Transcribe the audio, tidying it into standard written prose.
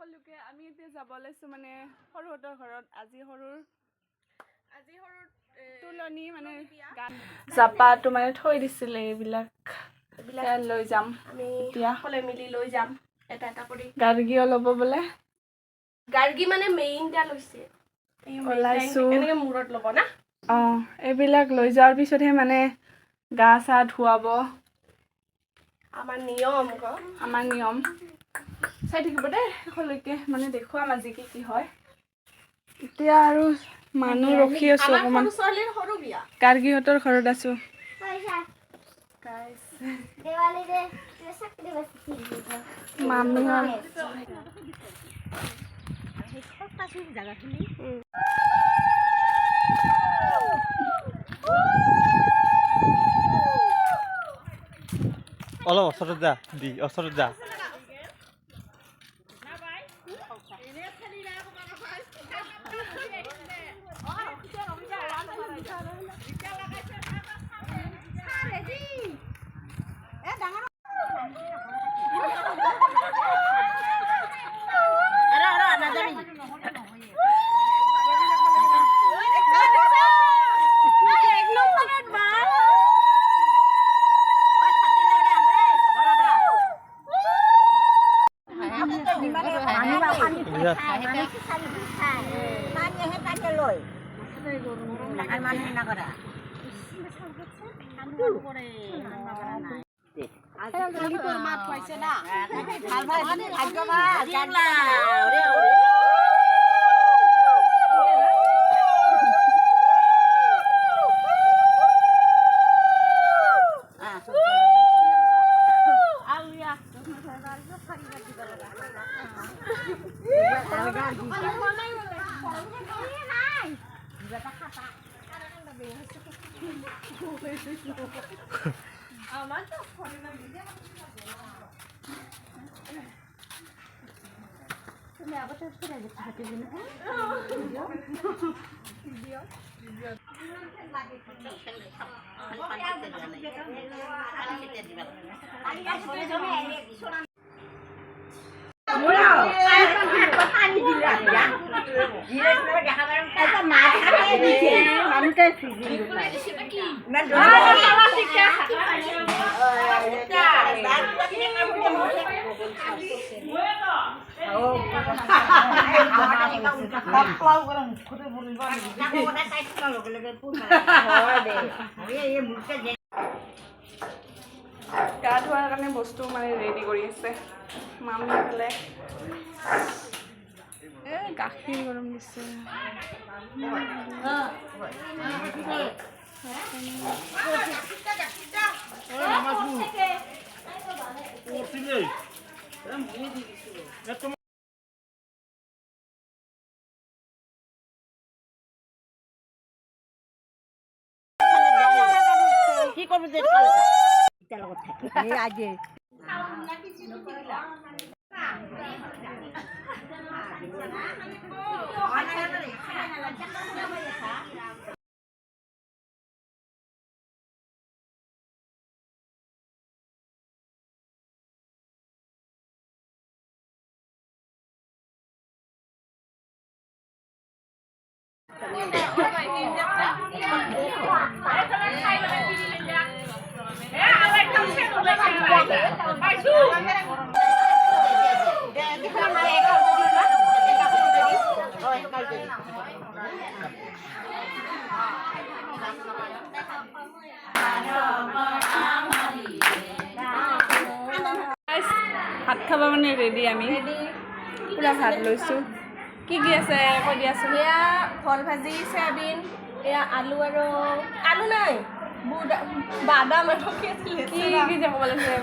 সকলোকে আমি এতিয়া যাব লৈছো মানে সৰুহঁতৰ ঘৰত আজি সৰুৰ তুলনি মানে জাপাটো মানে থৈ দিছিলে এইবিলাক লৈ যাম আমি এতিয়া সকলোৱে মিলি লৈ যাম এটা এটা কৰি গাৰ্গীও ল'ব বোলে গাৰ্গী মানে মেইনটা লৈছে ওলাইছো এনেকে মূৰত ল'ব না এইবিলাক লৈ যোৱাৰ পিছতহে মানে গা চা ধুৱাব আমাৰ নিয়ম চাই থাকিব দেই সকলোকে মানে দেখুৱাম আজি কি হয় এতিয়া আৰু মানুহ ৰখি আছো অকমান গাৰ্গীহঁতৰ ঘৰত আছো মামীহঁত অলপ ওচৰত যা দি ওচৰত যা গা ধোৱাৰ কাৰণে বস্তু মানে ৰেডি কৰি আছে মামী ফালে গাখীৰ গৰম দিছে কি কৰবে যে আগে ভাত খাব মানে ৰেডি আমি পুৰা ভাত লৈছো কি কি আছে কৈ দিয়াচোন এয়া ফল ভাজি চয়াবিন এয়া আলু আৰু আলু নাই বাদাম আৰু কি যে ক'ব লাগিছে